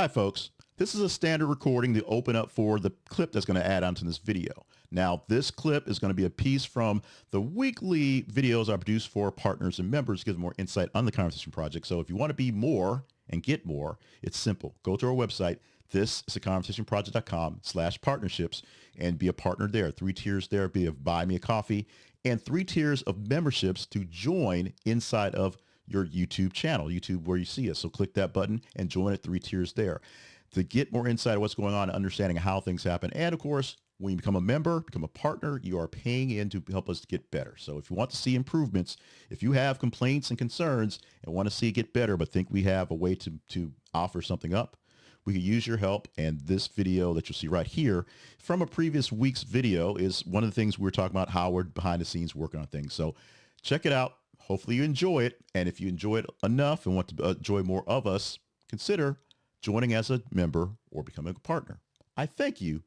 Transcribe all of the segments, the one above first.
Hi folks, this is a standard recording to open up for the clip that's going to add onto this video. Now this clip is going to be a piece from the weekly videos I produce for partners and members to give them more insight on the Conversation Project. So if you want to be more and get more, it's simple. Go to our website, thisisaconversationproject.com/partnerships, and be a partner there. 3 tiers there, be a buy me a coffee, and 3 tiers of memberships to join inside of your YouTube channel, YouTube where you see us. So click that button and join at 3 tiers there to get more insight of what's going on, understanding how things happen. And of course, when you become a member, become a partner, you are paying in to help us get better. So if you want to see improvements, if you have complaints and concerns and want to see it get better, but think we have a way to offer something up, we could use your help. And this video that you'll see right here from a previous week's video is one of the things we're talking about, how we're behind the scenes working on things. So check it out. Hopefully you enjoy it. And if you enjoy it enough and want to enjoy more of us, consider joining as a member or becoming a partner. I thank you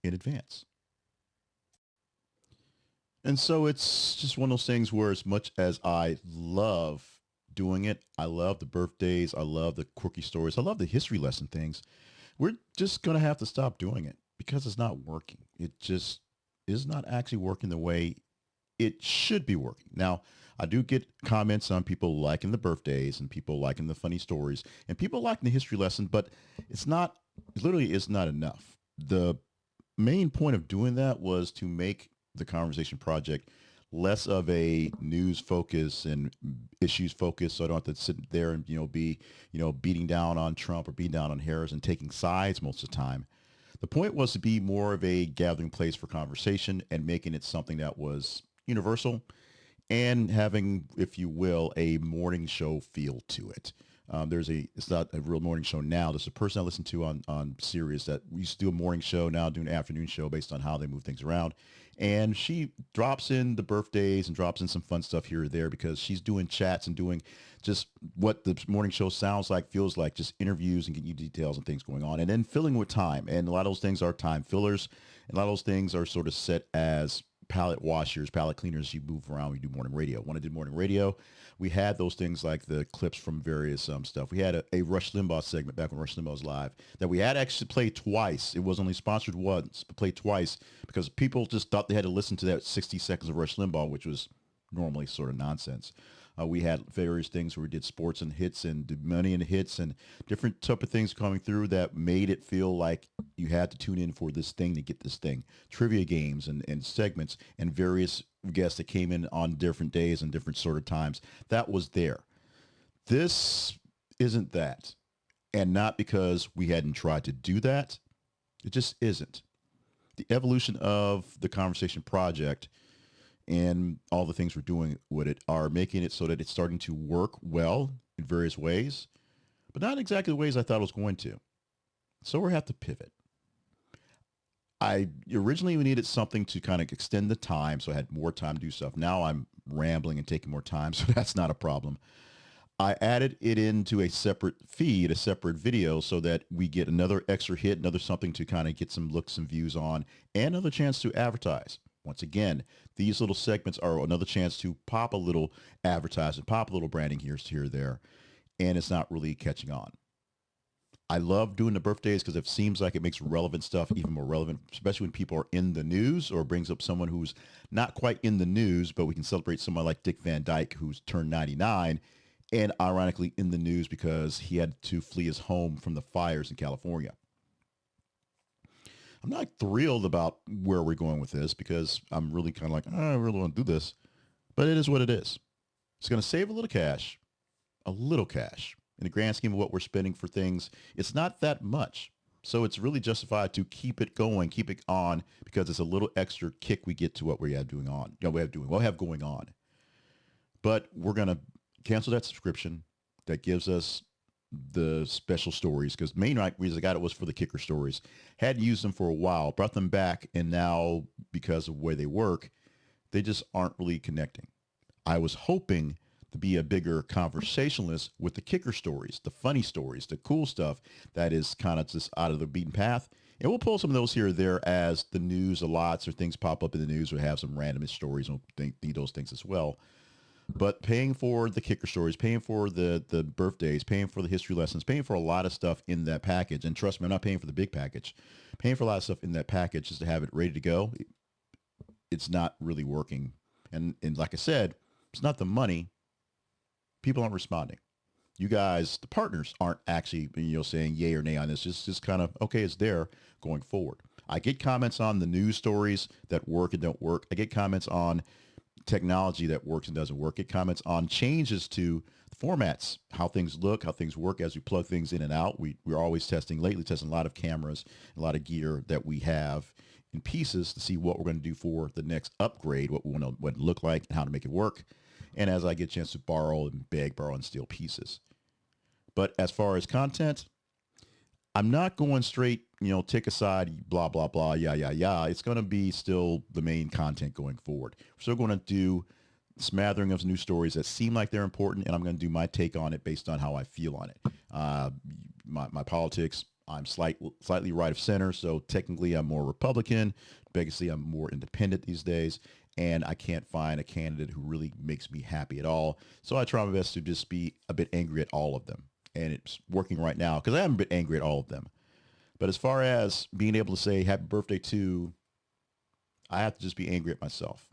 in advance. And so it's just one of those things where as much as I love doing it, I love the birthdays, I love the quirky stories, I love the history lesson things, we're just going to have to stop doing it because it's not working. It just is not actually working the way it should be working. Now, I do get comments on people liking the birthdays and people liking the funny stories and people liking the history lesson, but it literally is not enough. The main point of doing that was to make the Conversation Project less of a news focus and issues focus. So I don't have to sit there and, be, beating down on Trump or beating down on Harris and taking sides most of the time. The point was to be more of a gathering place for conversation and making it something that was universal and having, if you will, a morning show feel to it. It's not a real morning show now. There's a person I listen to on Sirius that we used to do a morning show, now do an afternoon show based on how they move things around. And she drops in the birthdays and drops in some fun stuff here or there because she's doing chats and doing just what the morning show sounds like, feels like, just interviews and getting you details and things going on. And then filling with time. And a lot of those things are time fillers. And a lot of those things are sort of set as palette washers, palette cleaners. You move around, we do morning radio. When I did morning radio, we had those things like the clips from various stuff. We had a Rush Limbaugh segment back when Rush Limbaugh was live that we had actually played twice. It was only sponsored once, but played twice because people just thought they had to listen to that 60 seconds of Rush Limbaugh, which was normally sort of nonsense. We had various things where we did sports and hits and did money and hits and different type of things coming through that made it feel like you had to tune in for this thing to get this thing. Trivia games and segments and various guests that came in on different days and different sort of times. That was there. This isn't that. And not because we hadn't tried to do that. It just isn't. The evolution of the Conversation Project and all the things we're doing with it are making it so that it's starting to work well in various ways, but not exactly the ways I thought it was going to. So we have to pivot. I originally needed something to kind of extend the time, so I had more time to do stuff. Now I'm rambling and taking more time, so that's not a problem. I added it into a separate feed, a separate video, so that we get another extra hit, another something to kind of get some looks and views on, and another chance to advertise. Once again, these little segments are another chance to pop a little advertising, pop a little branding here, there, and it's not really catching on. I love doing the birthdays because it seems like it makes relevant stuff even more relevant, especially when people are in the news or brings up someone who's not quite in the news, but we can celebrate someone like Dick Van Dyke, who's turned 99 and ironically in the news because he had to flee his home from the fires in California. I'm not thrilled about where we're going with this because I'm really kind of like, I really want to do this, but it is what it is. It's going to save a little cash. In the grand scheme of what we're spending for things, it's not that much. So it's really justified to keep it going, keep it on, because it's a little extra kick we get to what we have going on. But we're going to cancel that subscription that gives us the special stories, because main reason I got it was for the kicker stories. Hadn't used them for a while, brought them back, and now because of the way they work, they just aren't really connecting. I was hoping to be a bigger conversationalist with the kicker stories, the funny stories, the cool stuff that is kind of just out of the beaten path. And we'll pull some of those here or there as the news allots or things pop up in the news or have some randomest stories and need those things as well. But paying for the kicker stories, paying for the birthdays, paying for the history lessons, paying for a lot of stuff in that package. And trust me, I'm not paying for the big package. Paying for a lot of stuff in that package just to have it ready to go. It's not really working. And like I said, it's not the money. People aren't responding. You guys, the partners, aren't actually saying yay or nay on this. It's just kind of okay. It's there going forward. I get comments on the news stories that work and don't work. I get comments on technology that works and doesn't work. It comments on changes to formats, how things look, how things work as we plug things in and out. We're always testing, lately testing a lot of cameras, a lot of gear that we have in pieces to see what we're going to do for the next upgrade, what we want to what it look like and how to make it work. And as I get a chance to borrow and steal pieces. But as far as content, I'm not going straight, take a side, blah, blah, blah, yeah, yeah, yeah. It's going to be still the main content going forward. We're still going to do smattering of new stories that seem like they're important, and I'm going to do my take on it based on how I feel on it. My politics, I'm slightly right of center, so technically I'm more Republican. Basically, I'm more independent these days, and I can't find a candidate who really makes me happy at all. So I try my best to just be a bit angry at all of them. And it's working right now because I am a bit angry at all of them. But as far as being able to say happy birthday to, I have to just be angry at myself.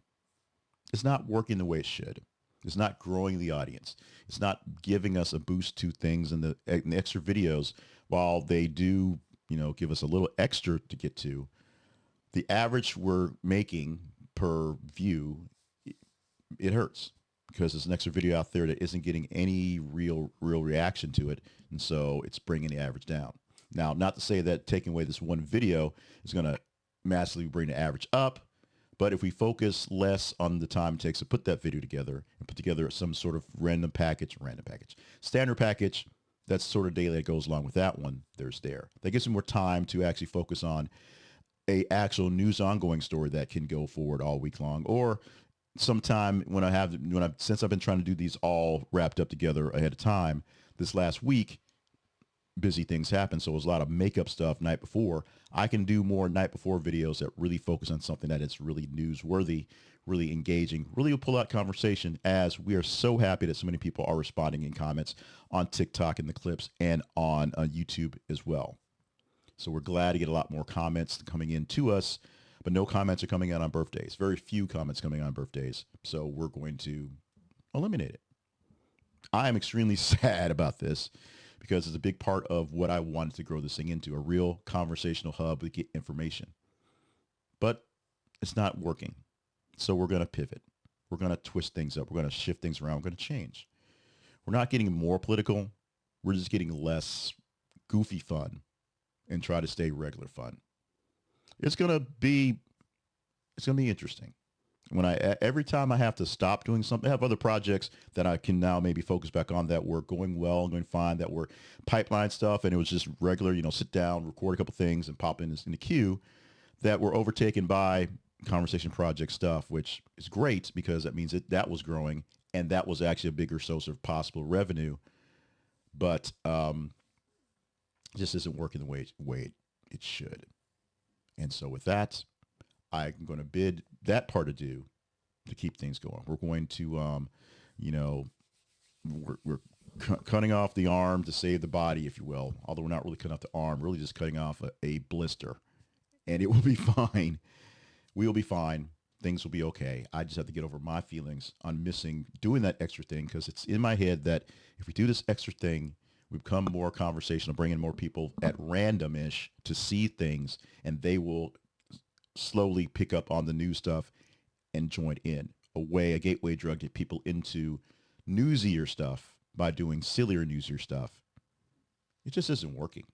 It's not working the way it should. It's not growing the audience. It's not giving us a boost to things in the extra videos. While they do, give us a little extra to get to, the average we're making per view, it hurts because there's an extra video out there that isn't getting any real reaction to it. And so it's bringing the average down. Now, not to say that taking away this one video is going to massively bring the average up, but if we focus less on the time it takes to put that video together and put together some sort of standard package, that's sort of daily that goes along with that one, that gives me more time to actually focus on a actual news ongoing story that can go forward all week long, or sometime since I've been trying to do these all wrapped up together ahead of time, this last week, busy things happen. So it was a lot of makeup stuff night before. I can do more night before videos that really focus on something that is really newsworthy, really engaging, really will pull out conversation, as we are so happy that so many people are responding in comments on TikTok in the clips and on YouTube as well. So we're glad to get a lot more comments coming in to us, but no comments are coming out on birthdays. Very few comments coming on birthdays. So we're going to eliminate it. I am extremely sad about this because it's a big part of what I wanted to grow this thing into, a real conversational hub to get information. But it's not working. So we're going to pivot. We're going to twist things up. We're going to shift things around. We're going to change. We're not getting more political. We're just getting less goofy fun and try to stay regular fun. It's going to be interesting. Every time I have to stop doing something, I have other projects that I can now maybe focus back on that were going well and going fine, that were pipeline stuff. And it was just regular, sit down, record a couple things and pop in the queue, that were overtaken by conversation project stuff, which is great because that means that was growing and that was actually a bigger source of possible revenue. But just isn't working the way it should. And so with that, I'm going to bid that part adieu to keep things going. We're going to, we're cutting off the arm to save the body, if you will. Although we're not really cutting off the arm, really just cutting off a blister. And it will be fine. We will be fine. Things will be okay. I just have to get over my feelings on missing doing that extra thing, because it's in my head that if we do this extra thing, we become more conversational, bring in more people at random-ish to see things, and they will slowly pick up on the new stuff and join in. A gateway drug to get people into newsier stuff by doing sillier, newsier stuff. It just isn't working.